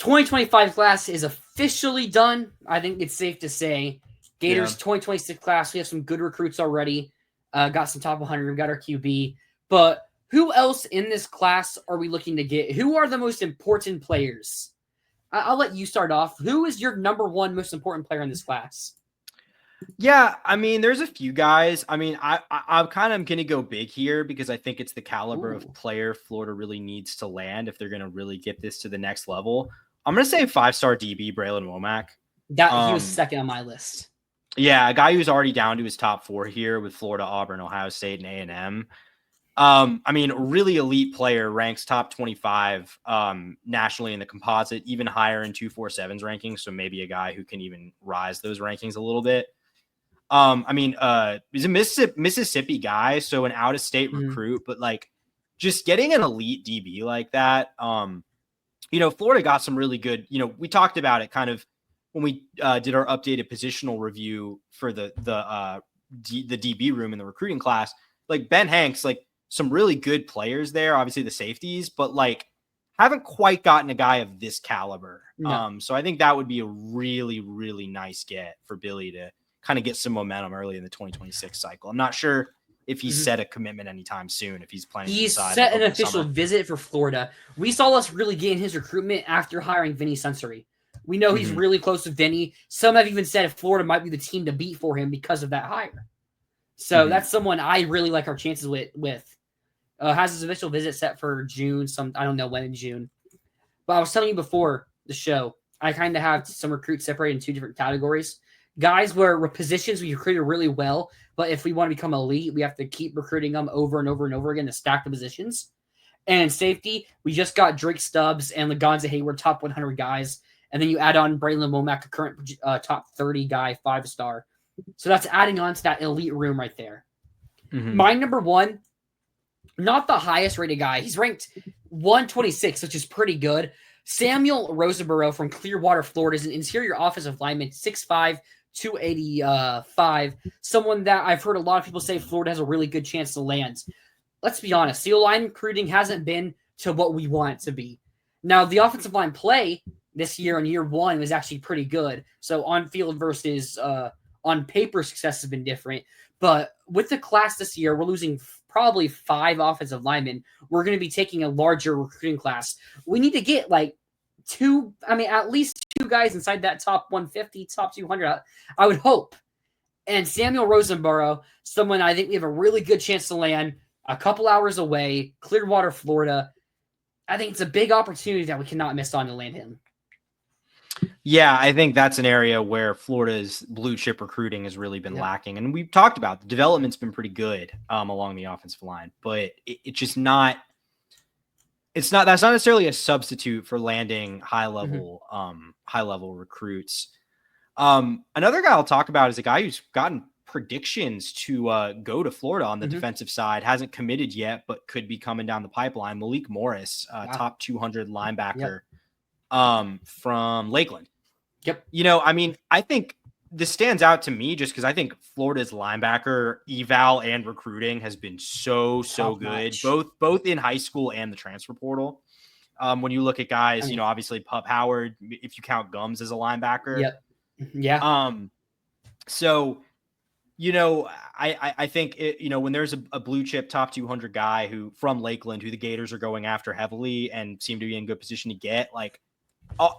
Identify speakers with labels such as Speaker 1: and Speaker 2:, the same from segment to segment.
Speaker 1: 2025 class is officially done. I think it's safe to say. Gators 2026 class, we have some good recruits already. Got some top 100. We got our QB. But who else in this class are we looking to get? Who are the most important players? I'll let you start off. Who is your number one most important player in this class?
Speaker 2: Yeah, I mean, there's a few guys. I mean, I'm kind of going to go big here because I think it's the caliber of player Florida really needs to land if they're going to really get this to the next level. I'm going to say 5-star DB Braylon Womack.
Speaker 1: He was second on my list.
Speaker 2: Yeah, a guy who's already down to his top 4 here with Florida, Auburn, Ohio State, and A&M. I mean, really elite player, ranks top 25 nationally in the composite, even higher in 247's rankings. So maybe a guy who can even rise those rankings a little bit. I mean, he's a Mississippi guy, so an out-of-state recruit, but like just getting an elite DB like that, Florida got some really good, we talked about it kind of when we did our updated positional review for the DB room in the recruiting class. Like Ben Hanks, like some really good players there, obviously the safeties, but like haven't quite gotten a guy of this caliber. No. So I think that would be a really, really nice get for Billy to kind of get some momentum early in the 2026 cycle. I'm not sure if he's set a commitment anytime soon, if he's planning
Speaker 1: to decide. He's set an official visit for Florida. We saw us really gain his recruitment after hiring Vinny Sensory. We know he's really close to Vinny. Some have even said if Florida might be the team to beat for him because of that hire. So that's someone I really like our chances with. Has his official visit set for June. I don't know when in June. But I was telling you before the show, I kind of have some recruits separated in 2 different categories. Guys where positions we recruited really well, but if we want to become elite, we have to keep recruiting them over and over and over again to stack the positions. And in safety, we just got Drake Stubbs and Lagonza Hayward, top 100 guys. And then you add on Braylon Womack, a current top 30 guy, 5-star. So that's adding on to that elite room right there. My number one, not the highest rated guy. He's ranked 126, which is pretty good. Samuel Rosenborough from Clearwater, Florida is an interior offensive lineman, 6'5", 285. Someone that I've heard a lot of people say Florida has a really good chance to land. Let's be honest, the line recruiting hasn't been to what we want it to be. Now, the offensive line play this year in year 1 was actually pretty good. So on field versus on paper, success has been different. But with the class this year, we're losing probably 5 offensive linemen. We're going to be taking a larger recruiting class. We need to get like at least 2 guys inside that top 150, top 200, I would hope. And Samuel Rosenborough, someone I think we have a really good chance to land a couple hours away, Clearwater, Florida. I think it's a big opportunity that we cannot miss on to land him.
Speaker 2: Yeah, I think that's an area where Florida's blue chip recruiting has really been lacking. And we've talked about the development's been pretty good along the offensive line, but it's just not, that's not necessarily a substitute for landing high level recruits. Another guy I'll talk about is a guy who's gotten predictions to go to Florida on the defensive side, hasn't committed yet, but could be coming down the pipeline. Malik Morris, top 200 linebacker from Lakeland. I mean, I think this stands out to me just because I think Florida's linebacker eval and recruiting has been so good, both in high school and the transfer portal. When you look at guys, obviously Pup Howard, if you count Gums as a linebacker. So, I think when there's a blue chip top 200 guy who from Lakeland, who the Gators are going after heavily and seem to be in good position to get, like,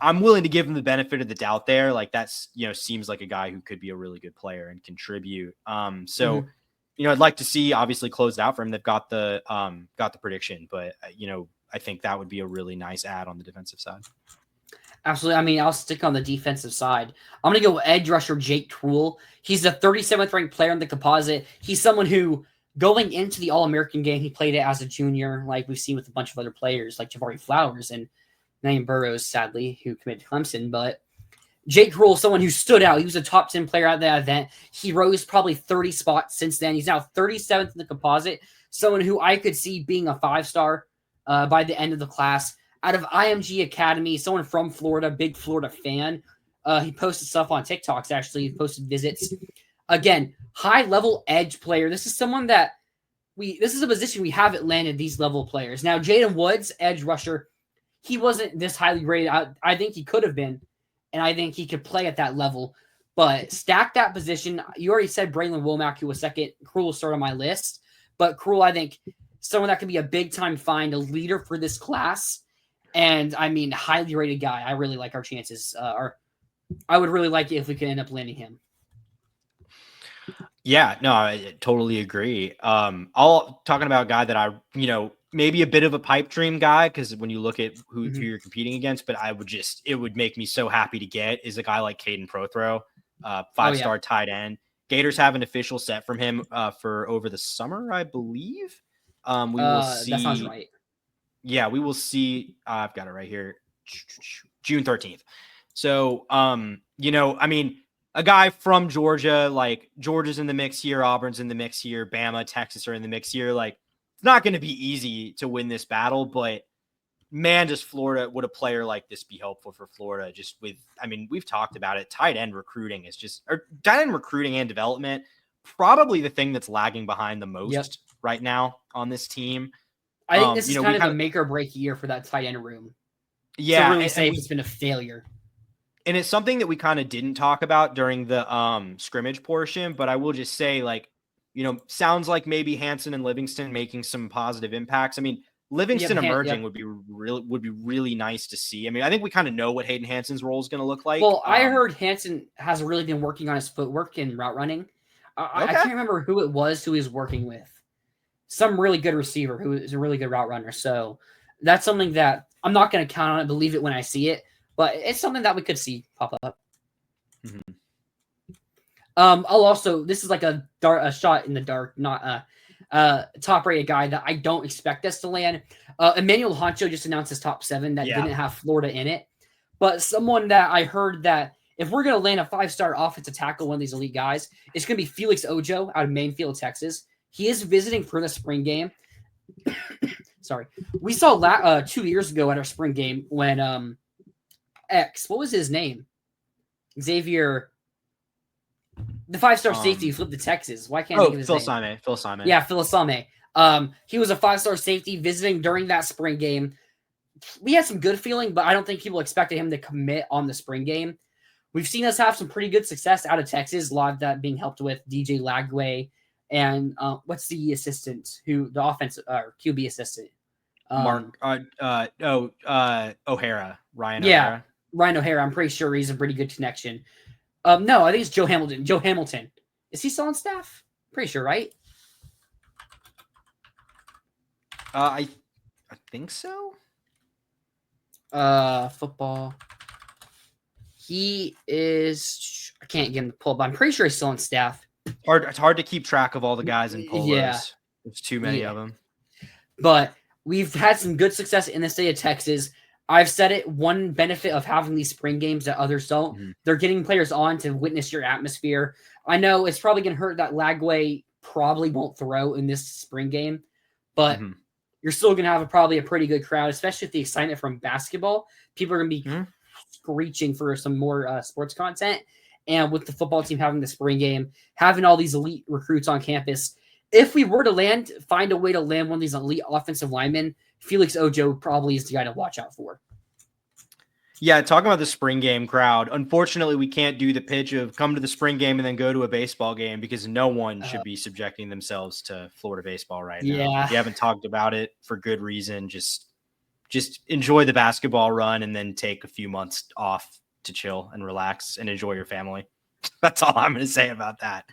Speaker 2: I'm willing to give him the benefit of the doubt there. Like that's, seems like a guy who could be a really good player and contribute. I'd like to see obviously closed out for him. They've got the prediction, but I think that would be a really nice add on the defensive side.
Speaker 1: Absolutely. I mean, I'll stick on the defensive side. I'm going to go edge rusher Jake Truel. He's the 37th ranked player in the composite. He's someone who going into the All-American game, he played it as a junior, like we've seen with a bunch of other players like Jabari Flowers and Naeem Burrows, sadly, who committed to Clemson. But Jake Truel is someone who stood out. He was a top 10 player at that event. He rose probably 30 spots since then. He's now 37th in the composite. Someone who I could see being a 5-star by the end of the class. Out of IMG Academy, someone from Florida, big Florida fan. He posted stuff on TikToks, actually. He posted visits. Again, high-level edge player. This is someone that this is a position we haven't landed these level players. Now, Jaden Woods, edge rusher, he wasn't this highly rated. I think he could have been, and I think he could play at that level. But stack that position. You already said Braylon Womack, who was second. Cruel start on my list. But Cruel, I think, someone that could be a big-time find, a leader for this class. And, I mean, highly rated guy. I really like our chances. I would really like it if we could end up landing him.
Speaker 2: Yeah, no, I totally agree. I'll talking about a guy that I, maybe a bit of a pipe dream guy, because when you look at who you're competing against, but it would make me so happy to get is a guy like Caden Prothro, 5-star tight end. Gators have an official set from him for over the summer, I believe. We will see.
Speaker 1: That sounds right.
Speaker 2: Yeah, we will see. I've got it right here, June 13th. So, I mean, a guy from Georgia, like Georgia's in the mix here, Auburn's in the mix here, Bama, Texas are in the mix here. Like, it's not going to be easy to win this battle, but man, does Florida, would a player like this be helpful for Florida? Just with, I mean, we've talked about it. Tight end recruiting and development, probably the thing that's lagging behind the most right now on this team.
Speaker 1: I think this is kind of a make or break year for that tight end room.
Speaker 2: Yeah.
Speaker 1: To really say it's been a failure.
Speaker 2: And it's something that we kind of didn't talk about during the scrimmage portion, but I will just say, like, sounds like maybe Hansen and Livingston making some positive impacts. I mean, Livingston emerging would be really nice to see. I mean, I think we kind of know what Hayden Hansen's role is going to look like.
Speaker 1: Well, I heard Hansen has really been working on his footwork and route running. I can't remember who it was who he was working with. Some really good receiver who is a really good route runner. So that's something that I'm not going to count on it, believe it when I see it, but it's something that we could see pop up.
Speaker 2: Mm-hmm.
Speaker 1: I'll also, this is like a shot in the dark, not a top-rated guy that I don't expect us to land. Emmanuel Honcho just announced his top 7 that didn't have Florida in it, but someone that I heard that if we're going to land a 5-star offensive tackle, one of these elite guys, it's going to be Felix Ojo out of Mainfield, Texas. He is visiting for the spring game. Sorry. We saw 2 years ago at our spring game when what was his name? Xavier, the 5-star safety who flipped to Texas. Why can't I think of his name?
Speaker 2: Phil Simon.
Speaker 1: Yeah, Phil Simon. He was a 5-star safety visiting during that spring game. We had some good feeling, but I don't think people expected him to commit on the spring game. We've seen us have some pretty good success out of Texas. A lot of that being helped with DJ Lagway and what's the assistant the offensive QB assistant?
Speaker 2: O'Hara. Ryan O'Hara.
Speaker 1: Ryan O'Hara. I'm pretty sure he's a pretty good connection. No, I think it's Joe Hamilton. Joe Hamilton. Is he still on staff? Pretty sure, right?
Speaker 2: I think so.
Speaker 1: Football. He is. I can't get him to pull, but I'm pretty sure he's still on staff.
Speaker 2: It's hard to keep track of all the guys in polos.
Speaker 1: Yeah.
Speaker 2: There's too many of them.
Speaker 1: But we've had some good success in the state of Texas. I've said it, one benefit of having these spring games that others don't, they're getting players on to witness your atmosphere. I know it's probably going to hurt that Lagway probably won't throw in this spring game, but you're still going to have probably a pretty good crowd, especially with the excitement from basketball. People are going to be screeching for some more sports content. And with the football team having the spring game, having all these elite recruits on campus, if we were to find a way to land one of these elite offensive linemen, Felix Ojo probably is the guy to watch out for.
Speaker 2: Yeah, talking about the spring game crowd, unfortunately, we can't do the pitch of come to the spring game and then go to a baseball game because no one should be subjecting themselves to Florida baseball right now.
Speaker 1: Yeah.
Speaker 2: If you haven't talked about it for good reason, just enjoy the basketball run and then take a few months off to chill and relax and enjoy your family. That's all I'm going to say about that.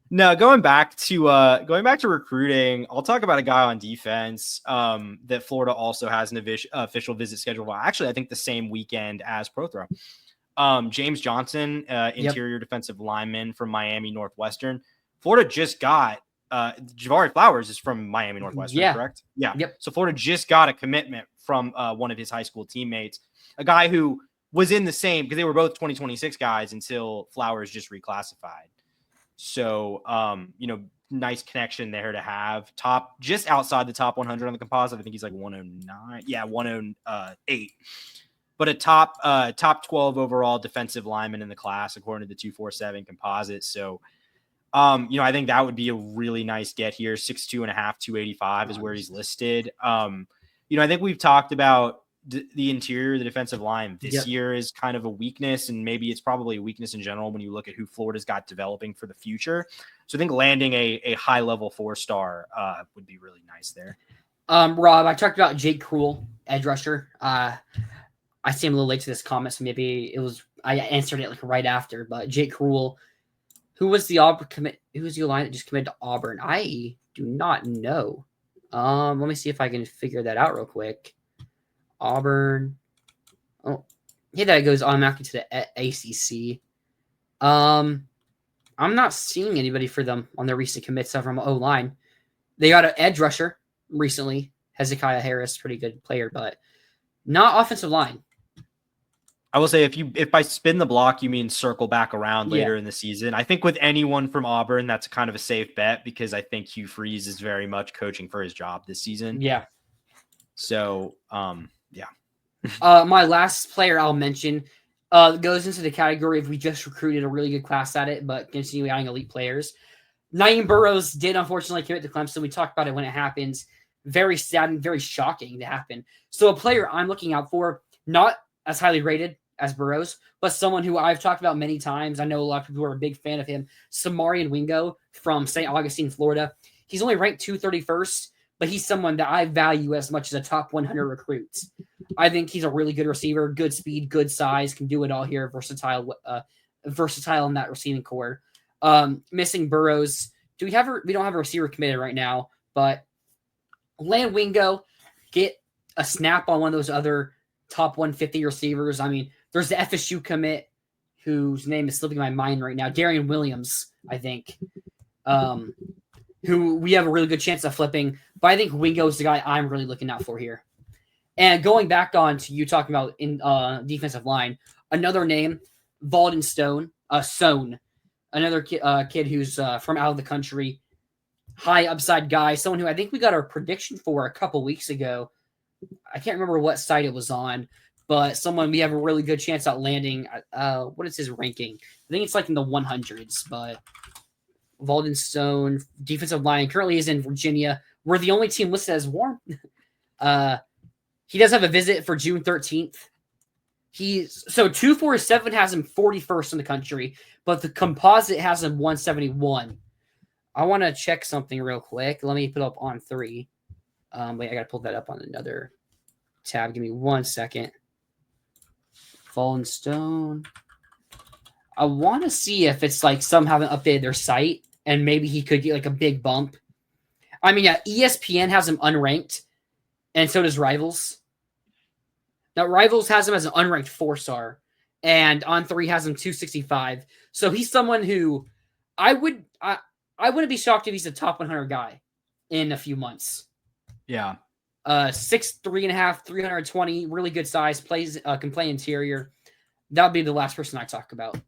Speaker 2: No, going back to recruiting, I'll talk about a guy on defense that Florida also has an official visit scheduled. Actually, I think the same weekend as Prothro. James Johnson, interior defensive lineman from Miami Northwestern. Florida just got Javari Flowers is from Miami Northwestern, correct? Yeah.
Speaker 1: Yep.
Speaker 2: So Florida just got a commitment from one of his high school teammates, a guy who was in the same because they were both 2026 guys until Flowers just reclassified. So, nice connection there to have. Just outside the top 100 on the composite. I think he's like 109. Yeah, 108. But a top 12 overall defensive lineman in the class, according to the 247 composite. So, I think that would be a really nice get here. 6'2.5", 285 is where he's listed. I think we've talked about the interior, the defensive line this
Speaker 1: Yep.
Speaker 2: year is kind of a weakness, and maybe it's probably a weakness in general when you look at who Florida's got developing for the future. So I think landing a high level 4-star would be really nice there.
Speaker 1: Rob, I talked about Jake Cruel, edge rusher. I see him a little late to this comment, so maybe I answered it like right after. But Jake Cruel, who was the line that just committed to Auburn? I do not know. Let me see if I can figure that out real quick. Auburn. Oh, yeah, that goes automatically to the ACC. I'm not seeing anybody for them on their recent commits from O-line. They got an edge rusher recently, Hezekiah Harris, pretty good player, but not offensive line.
Speaker 2: I will say if by spin the block you mean circle back around later in the season, I think with anyone from Auburn, that's kind of a safe bet because I think Hugh Freeze is very much coaching for his job this season.
Speaker 1: Yeah.
Speaker 2: So, yeah.
Speaker 1: My last player I'll mention goes into the category of we just recruited a really good class at it, but continue adding elite players. Naeem Burrows did unfortunately commit to Clemson. We talked about it when it happens. Very sad and very shocking to happen. So a player I'm looking out for, not as highly rated as Burrows, but someone who I've talked about many times. I know a lot of people who are a big fan of him. Samarian Wingo from St. Augustine, Florida. He's only ranked 231st, but he's someone that I value as much as a top 100 recruit. I think he's a really good receiver, good speed, good size, can do it all here, versatile in that receiving core. Missing Burrows. We don't have a receiver committed right now, but land Wingo, get a snap on one of those other top 150 receivers. I mean, there's the FSU commit, whose name is slipping my mind right now, Darian Williams, I think, who we have a really good chance of flipping. But I think Wingo is the guy I'm really looking out for here. And going back on to you talking about in defensive line, another name, Valden Sohn, another kid who's from out of the country, high upside guy, someone who I think we got our prediction for a couple weeks ago. I can't remember what site it was on, but someone we have a really good chance at landing. What is his ranking? I think it's like in the 100s, but Valden Sohn, defensive line, currently is in Virginia. We're the only team listed as warm. He does have a visit for June 13th. 247 has him 41st in the country, but the composite has him 171. I want to check something real quick. Let me put up on 3. Wait, I got to pull that up on another tab. Give me 1 second. Fallen Stone. I want to see if it's like some haven't updated their site and maybe he could get like a big bump. I mean, yeah, ESPN has him unranked, and so does Rivals. Now, Rivals has him as an unranked 4-star, and On 3 has him 265. So he's someone who I wouldn't be shocked if he's a top 100 guy in a few months.
Speaker 2: Yeah.
Speaker 1: 6'3.5", 320, really good size, can play interior. That would be the last person I talk about.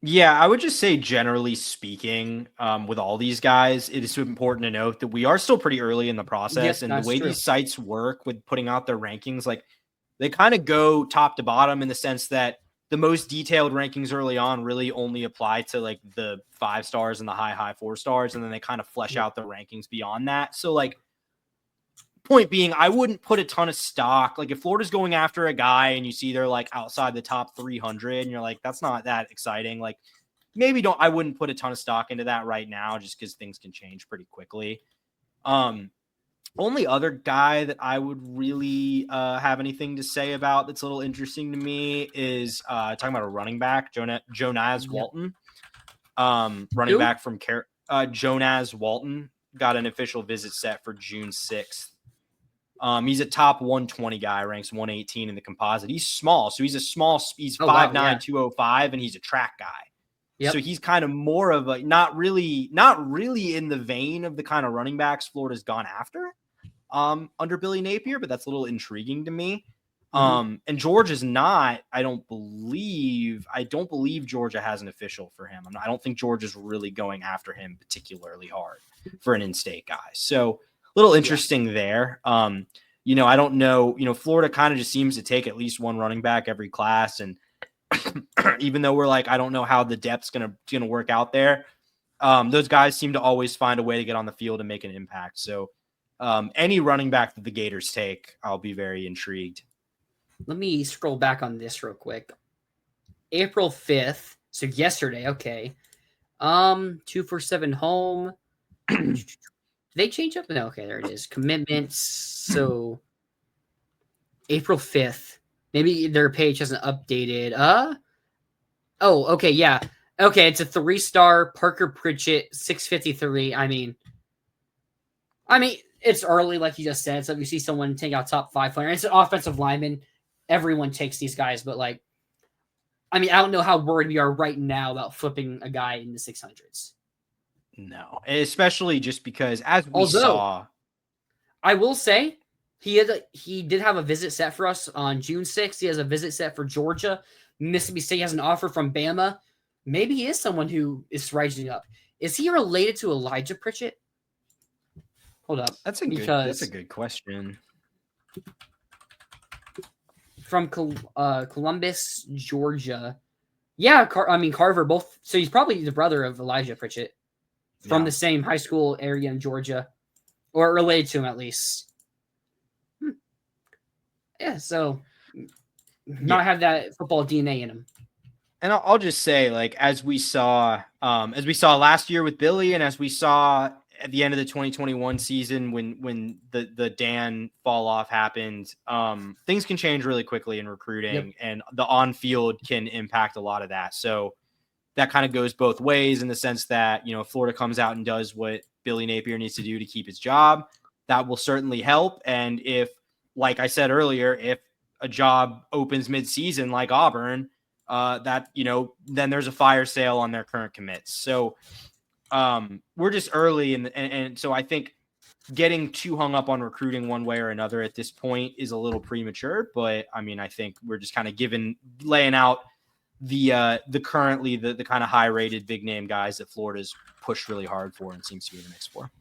Speaker 2: Yeah, I would just say generally speaking, with all these guys, it is important to note that we are still pretty early in the process. And the way these sites work with putting out their rankings, like they kind of go top to bottom in the sense that the most detailed rankings early on really only apply to like the 5 stars and the high 4 stars. And then they kind of flesh out the rankings beyond that. So like, point being, I wouldn't put a ton of stock. Like if Florida's going after a guy and you see they're like outside the top 300 and you're like, that's not that exciting. Like I wouldn't put a ton of stock into that right now just because things can change pretty quickly. Only other guy that I would really have anything to say about that's a little interesting to me is talking about a running back, Jonas Walton. Running back from Jonas Walton got an official visit set for June 6th. He's a top 120 guy, ranks 118 in the composite. He's small, so he's 5'9", 205, and he's a track guy. Yep. So he's kind of more of a not really in the vein of the kind of running backs Florida's gone after under Billy Napier, but that's a little intriguing to me. And Georgia's not. I don't believe Georgia has an official for him. I don't think Georgia's really going after him particularly hard for an in-state guy. So a little interesting there. I don't know. Florida kind of just seems to take at least one running back every class, and even though we're like, I don't know how the depth's gonna work out there, those guys seem to always find a way to get on the field and make an impact. So Any running back that the Gators take, I'll be very intrigued.
Speaker 1: Let me scroll back on this real quick. April 5th. So yesterday, okay. 247 home. Did they change up? No, okay, there it is. Commitments. So April 5th. Maybe their page hasn't updated. Oh, okay, yeah. Okay, it's a 3-star Parker Pritchett, 653. I mean, it's early, like you just said. So if you see someone take out top 5 player, it's an offensive lineman. Everyone takes these guys, but like, I don't know how worried we are right now about flipping a guy in the 600s.
Speaker 2: No, especially just because as we saw,
Speaker 1: I will say he did have a visit set for us on June 6th. He has a visit set for Georgia. Mississippi State has an offer from Bama. Maybe he is someone who is rising up. Is he related to Elijah Pritchett? Hold up.
Speaker 2: That's a good question.
Speaker 1: From Columbus, Georgia. Yeah, Carver, both. So he's probably the brother of Elijah Pritchett from the same high school area in Georgia, or related to him at least. Yeah, so not have that football DNA in him.
Speaker 2: And I'll just say, like, as we saw last year with Billy, and as we saw at the end of the 2021 season when the Dan fall off happened, things can change really quickly in recruiting, and the on-field can impact a lot of that. So that kind of goes both ways in the sense that, if Florida comes out and does what Billy Napier needs to do to keep his job, that will certainly help. And if, like I said earlier, if a job opens mid-season like Auburn, then there's a fire sale on their current commits. So we're just early, and so I think getting too hung up on recruiting one way or another at this point is a little premature. But I think we're just kind of laying out the currently the kind of high rated big name guys that Florida's pushed really hard for and seems to be in the mix for.